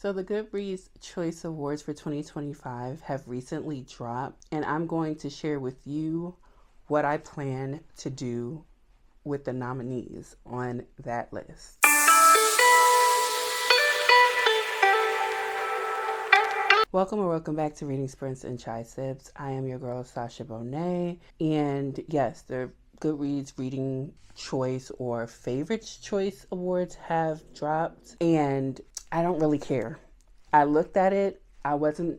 So the Goodreads Choice Awards for 2025 have recently dropped, and I'm going to share with you what I plan to do with the nominees on that list. Welcome back to Reading Sprints and Chai Sips. I am your girl, Sasha Bonet, and yes, the Goodreads Reading Choice or Favorites Choice Awards have dropped, and I don't really care. I looked at it. Okay,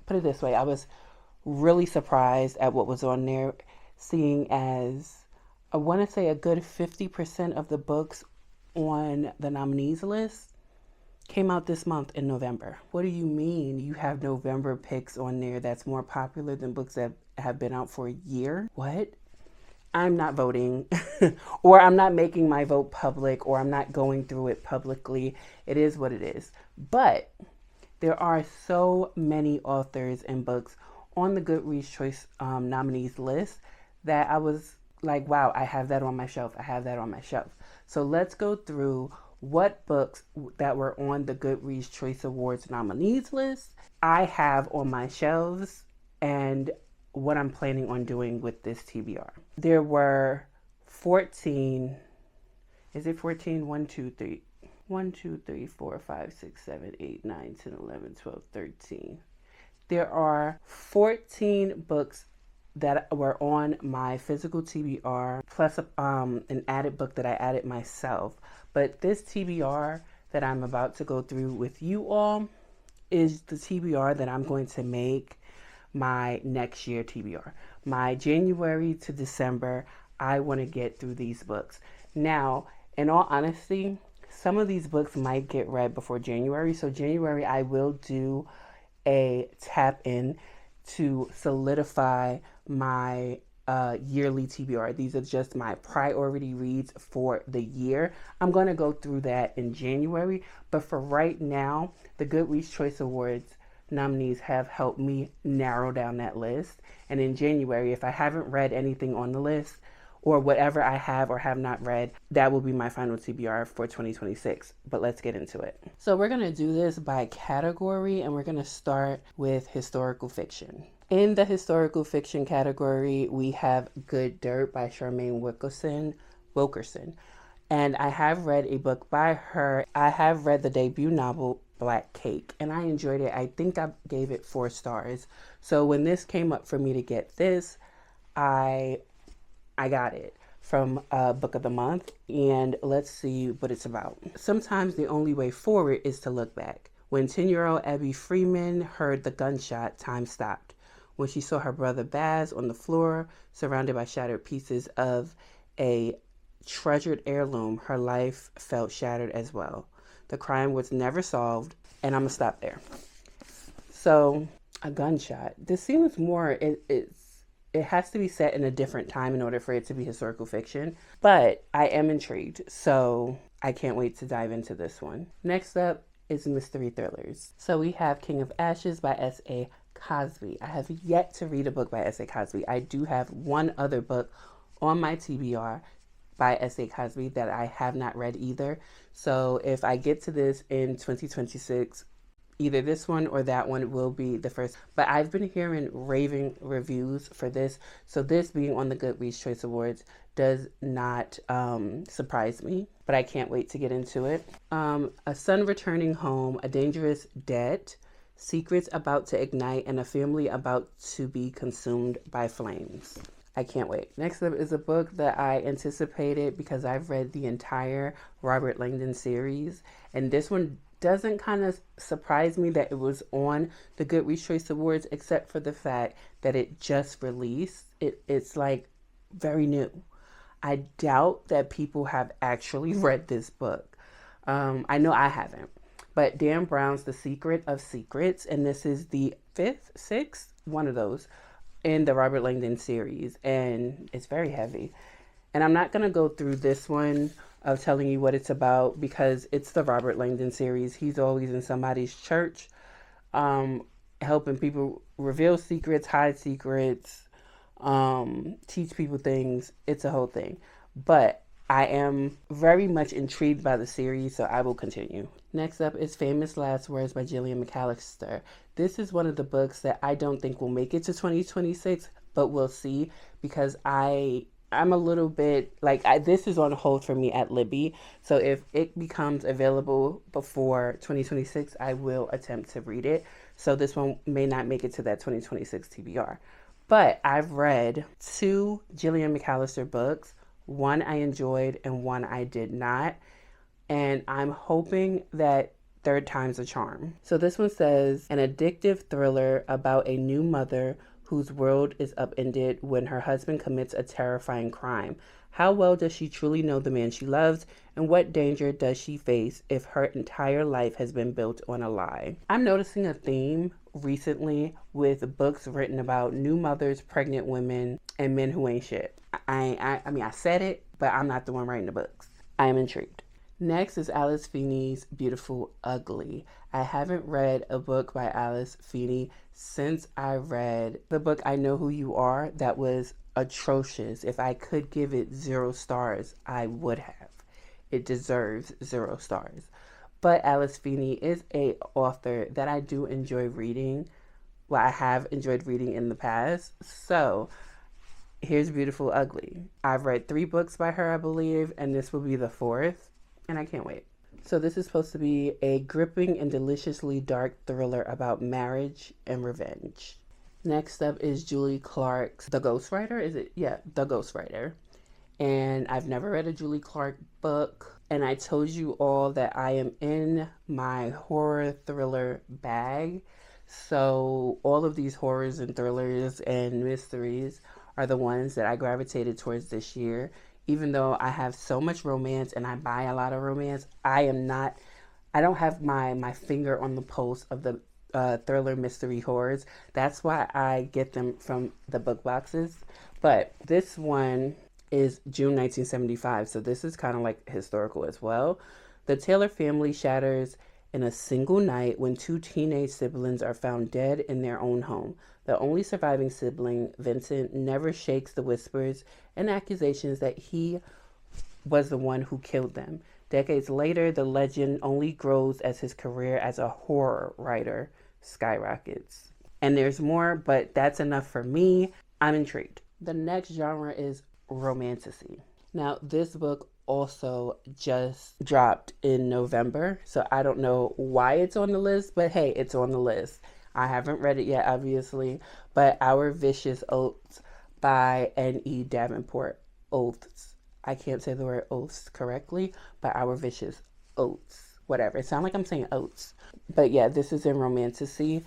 put it this way. I was really surprised at what was on there, seeing as I want to say a good 50% of the books on the nominees list came out this month in November. What do you mean you have November picks on there that's more popular than books that have been out for a year? What? I'm not voting or I'm not making my vote public or I'm not going through it publicly. It is what it is. But there are so many authors and books on the Goodreads Choice nominees list that I was like, wow, I have that on my shelf. I have that on my shelf. So let's go through what books that were on the Goodreads Choice Awards nominees list I have on my shelves and what I'm planning on doing with this TBR. There were 14, is it 14? 1, 2, 3. 1, 2, 3, 4, 5, 6, 7, 8, 9, 10, 11, 12, 13. There are 14 books that were on my physical TBR, plus an added book that I added myself. But this TBR that I'm about to go through with you all is the TBR that I'm going to make my next year TBR. My January to December, I want to get through these books. Now, in all honesty, some of these books might get read before January. So January, I will do a tap in to solidify my yearly TBR. These are just my priority reads for the year. I'm going to go through that in January. But for right now, the Goodreads Choice Awards nominees have helped me narrow down that list. And in January, if I haven't read anything on the list or whatever I have or have not read, that will be my final TBR for 2026. But let's get into it. So we're going to do this by category, and we're going to start with historical fiction. In the historical fiction category, we have Good Dirt by Charmaine Wilkerson. And I have read a book by her. I have read the debut novel, Black Cake, and I enjoyed it. I think I gave it 4 stars. So when this came up for me to get this, I got it from Book of the Month, and let's see what it's about. Sometimes the only way forward is to look back. When 10-year-old Abby Freeman heard the gunshot, time stopped. When she saw her brother Baz on the floor, surrounded by shattered pieces of a treasured heirloom, her life felt shattered as well. The crime was never solved, and I'm gonna stop there. So, a gunshot. This seems more, it has to be set in a different time in order for it to be historical fiction, but I am intrigued, so I can't wait to dive into this one. Next up is mystery thrillers. So we have King of Ashes by S.A. Cosby. I have yet to read a book by S.A. Cosby. I do have one other book on my TBR by S.A. Cosby that I have not read either. So if I get to this in 2026, either this one or that one will be the first. But I've been hearing raving reviews for this. So this being on the Goodreads Choice Awards does not surprise me. But I can't wait to get into it. A son returning home, a dangerous debt, secrets about to ignite, and a family about to be consumed by flames. I can't wait. Next up is a book that I anticipated because I've read the entire Robert Langdon series. And this one doesn't kind of surprise me that it was on the Goodreads Choice Awards, except for the fact that it just released. It's like very new. I doubt that people have actually read this book. I know I haven't. But Dan Brown's The Secret of Secrets, and this is the 5th, 6th, one of those, in the Robert Langdon series, and it's very heavy. And I'm not going to go through this one of telling you what it's about because it's the Robert Langdon series. He's always in somebody's church, helping people reveal secrets, hide secrets, teach people things. It's a whole thing. But I am very much intrigued by the series, so I will continue. Next up is Famous Last Words by Gillian McAllister. This is one of the books that I don't think will make it to 2026, but we'll see, because I'm a little bit like this is on hold for me at Libby. So if it becomes available before 2026, I will attempt to read it. So this one may not make it to that 2026 TBR. But I've read 2 Gillian McAllister books. One I enjoyed and one I did not. And I'm hoping that third time's a charm. So this one says, an addictive thriller about a new mother whose world is upended when her husband commits a terrifying crime. How well does she truly know the man she loves, and what danger does she face if her entire life has been built on a lie? I'm noticing a theme recently with books written about new mothers, pregnant women, and men who ain't shit. I mean, I said it, but I'm not the one writing the books. I am intrigued. Next is Alice Feeney's Beautiful Ugly. I haven't read a book by Alice Feeney since I read the book I Know Who You Are. That was atrocious. If I could give it 0 stars, I would have. It deserves 0 stars. But Alice Feeney is an author that I do enjoy reading. Well, I have enjoyed reading in the past. So here's Beautiful Ugly. I've read 3 books by her, I believe, and this will be the 4th. And I can't wait. So this is supposed to be a gripping and deliciously dark thriller about marriage and revenge. Next up is Julie Clark's The Ghostwriter. Is it? Yeah, The Ghostwriter. And I've never read a Julie Clark book. And I told you all that I am in my horror thriller bag. So all of these horrors and thrillers and mysteries are the ones that I gravitated towards this year. Even though I have so much romance and I buy a lot of romance, I don't have my finger on the pulse of the thriller mystery horrors. That's why I get them from the book boxes. But this one is June 1975, so this is kind of like historical as well. The Taylor family shatters in a single night when 2 teenage siblings are found dead in their own home. The only surviving sibling, Vincent, never shakes the whispers and accusations that he was the one who killed them. Decades later, the legend only grows as his career as a horror writer skyrockets. And there's more, but that's enough for me. I'm intrigued. The next genre is Romantasy. Now, this book also just dropped in November, so I don't know why it's on the list, but hey, it's on the list. I haven't read it yet, obviously, but Our Vicious Oaths by N.E. Davenport. Oaths. I can't say the word oaths correctly, but Our Vicious Oaths. Whatever. It sounds like I'm saying oats. But yeah, this is in Romantasy.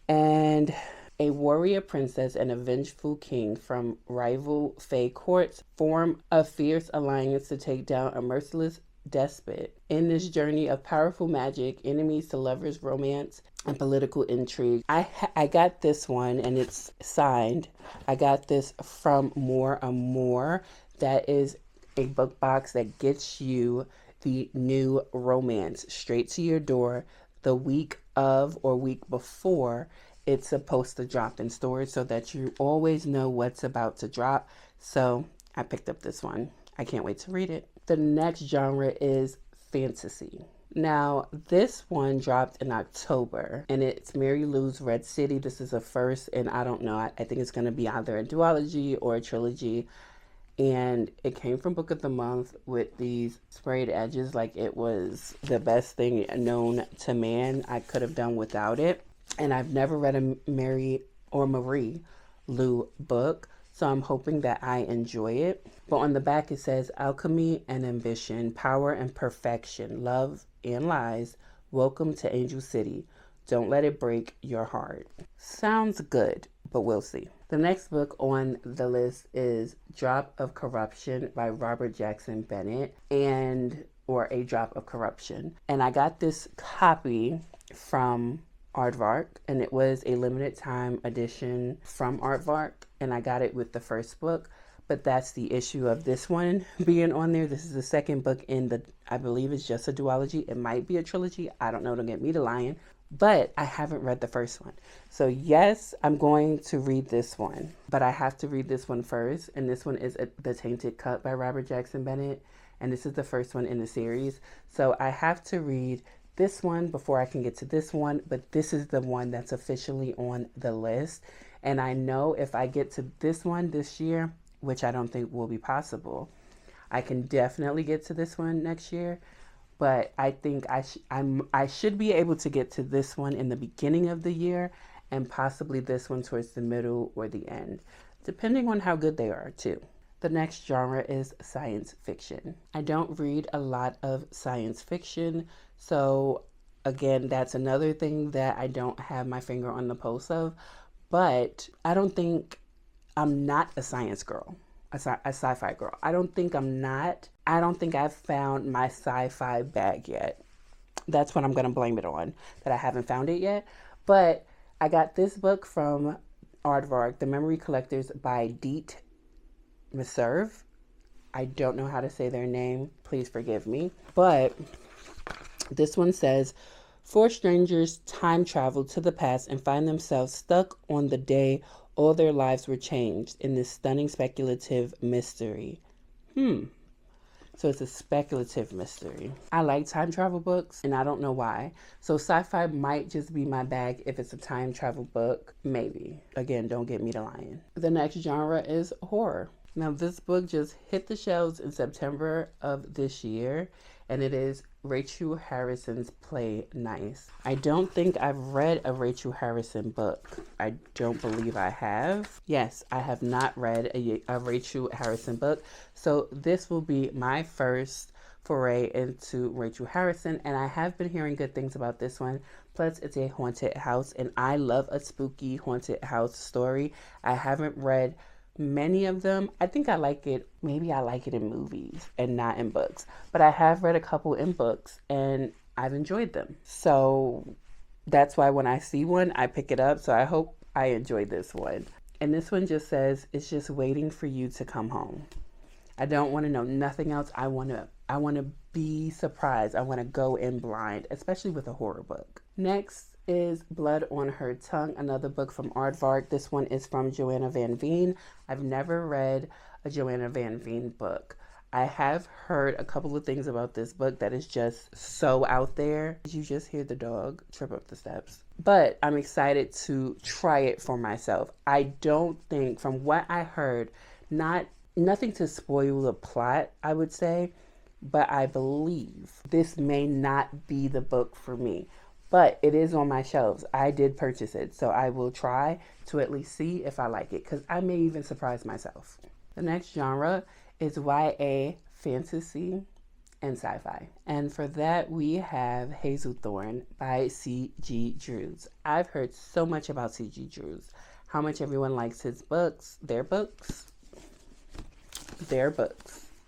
And a warrior princess and a vengeful king from rival Fae courts form a fierce alliance to take down a merciless despot. In this journey of powerful magic, enemies to lovers, romance, and political intrigue. I got this one, and it's signed. I got this from More and More. That is a book box that gets you the new romance straight to your door the week of or week before it's supposed to drop in stores, so that you always know what's about to drop. So I picked up this one. I can't wait to read it. The next genre is fantasy. Now, this one dropped in October, and it's Mary Lou's Red City. This is a first, and I don't know. I think it's going to be either a duology or a trilogy. And it came from Book of the Month with these sprayed edges like it was the best thing known to man. I could have done without it. And I've never read a Mary or Marie Lou book, so I'm hoping that I enjoy it. But on the back it says, alchemy and ambition, power and perfection, love and lies, welcome to Angel City. Don't let it break your heart. Sounds good, but we'll see. The next book on the list is Drop of Corruption by Robert Jackson Bennett, or A Drop of Corruption. And I got this copy from Aardvark, and it was a limited time edition from Aardvark, and I got it with the first book. But that's the issue of this one being on there. This is the second book in the, I believe it's just a duology. It might be a trilogy. I don't know. Don't get me to lying. But I haven't read the first one. So yes, I'm going to read this one. But I have to read this one first. And this one is The Tainted Cup by Robert Jackson Bennett. and this is the first one in the series. So I have to read this one before I can get to this one, but this is the one that's officially on the list. And I know if I get to this one this year, which I don't think will be possible, I can definitely get to this one next year. But I think I should be able to get to this one in the beginning of the year, and possibly this one towards the middle or the end, depending on how good they are too. The next genre is science fiction. I don't read a lot of science fiction, so again, that's another thing that I don't have my finger on the pulse of, but I don't think I'm not a science girl, a sci-fi girl. I don't think I've found my sci-fi bag yet. That's what I'm going to blame it on, that I haven't found it yet. But I got this book from Aardvark, The Memory Collectors by Deet Meserve. I don't know how to say their name. Please forgive me. But this one says, 4 strangers time travel to the past and find themselves stuck on the day all their lives were changed in this stunning speculative mystery. So it's a speculative mystery. I like time travel books, and I don't know why. So sci-fi might just be my bag if it's a time travel book. Maybe. Again, don't get me to lying. The next genre is horror. Now, this book just hit the shelves in September of this year, and it is Rachel Harrison's Play Nice. I don't think I've read a Rachel Harrison book. I don't believe I have. Yes, I have not read a Rachel Harrison book. So this will be my first foray into Rachel Harrison, and I have been hearing good things about this one. Plus, it's a haunted house, and I love a spooky haunted house story. I haven't read many of them. I think I like it. Maybe I like it in movies and not in books. But I have read a couple in books and I've enjoyed them. So that's why when I see one, I pick it up. So I hope I enjoy this one. And this one just says, it's just waiting for you to come home. I don't want to know nothing else. I want to be surprised. I want to go in blind, especially with a horror book. Next is Blood on Her Tongue, another book from Aardvark. This one is from Joanna Van Veen. I've never read a Joanna Van Veen book. I have heard a couple of things about this book that is just so out there. Did you just hear the dog trip up the steps? But I'm excited to try it for myself. I don't think, from what I heard, nothing to spoil the plot, I would say, but I believe this may not be the book for me. But it is on my shelves. I did purchase it, so I will try to at least see if I like it, because I may even surprise myself. The next genre is YA, fantasy, and sci-fi. And for that, we have Hazelthorn by C.G. Drews. I've heard so much about C.G. Drews, how much everyone likes his books, their books.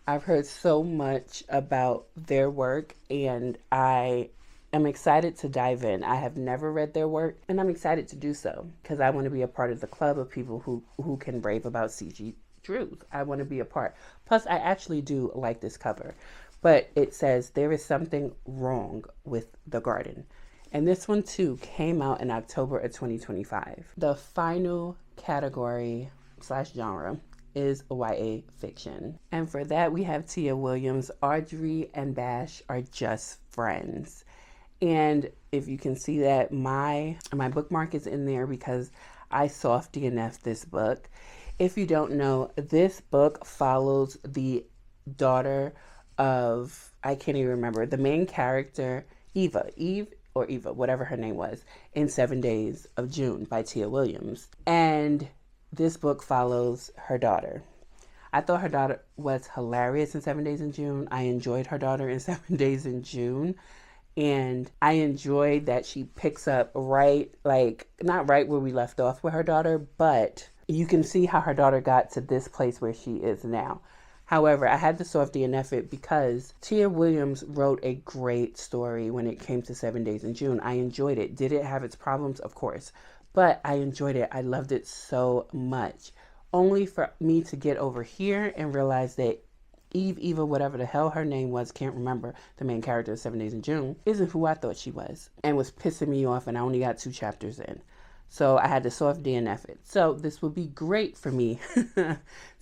I've heard so much about their work, and I'm excited to dive in. I have never read their work, and I'm excited to do so because I want to be a part of the club of people who can rave about C.G. Drews. I want to be a part. Plus, I actually do like this cover, but it says there is something wrong with the garden. And this one too came out in October of 2025. The final category / genre is YA fiction. And for that, we have Tia Williams. Audrey and Bash are just friends. And if you can see that, my bookmark is in there because I soft DNF'd this book. If you don't know, this book follows the daughter of, I can't even remember, the main character, Eve, whatever her name was, in 7 Days of June by Tia Williams. And this book follows her daughter. I thought her daughter was hilarious in 7 Days in June. I enjoyed her daughter in 7 Days in June. And I enjoyed that she picks up not right where we left off with her daughter, but you can see how her daughter got to this place where she is now. However, I had to soft DNF it because Tia Williams wrote a great story when it came to 7 Days in June. I enjoyed it. Did it have its problems? Of course. But I enjoyed it. I loved it so much. Only for me to get over here and realize that Eva, whatever the hell her name was, can't remember, the main character of 7 Days in June, isn't who I thought she was, and was pissing me off, and I only got 2 chapters in. So I had to soft DNF it. So this would be great for me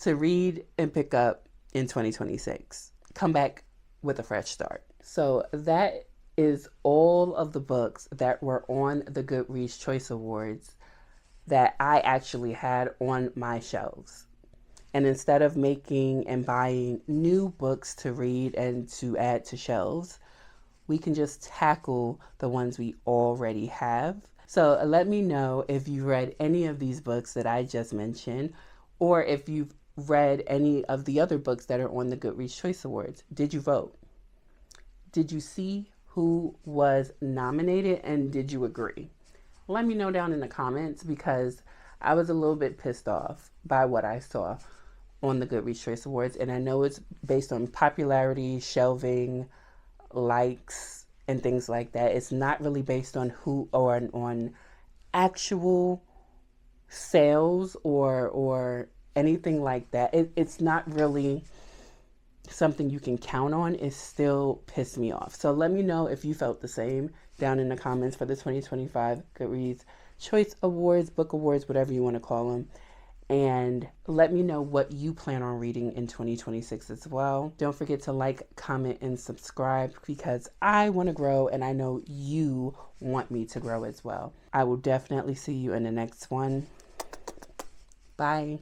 to read and pick up in 2026. come back with a fresh start. So that is all of the books that were on the Goodreads Choice Awards that I actually had on my shelves. And instead of making and buying new books to read and to add to shelves, we can just tackle the ones we already have. So let me know if you read any of these books that I just mentioned, or if you've read any of the other books that are on the Goodreads Choice Awards. Did you vote? Did you see who was nominated, and did you agree? Let me know down in the comments, because I was a little bit pissed off by what I saw on the Goodreads Choice Awards, and I know it's based on popularity, shelving, likes, and things like that. It's not really based on who or on actual sales or anything like that. It's not really something you can count on. It still pissed me off. So let me know if you felt the same down in the comments for the 2025 Goodreads Choice Awards, Book Awards, whatever you want to call them. And let me know what you plan on reading in 2026 as well. Don't forget to like, comment, and subscribe, because I want to grow and I know you want me to grow as well. I will definitely see you in the next one. Bye.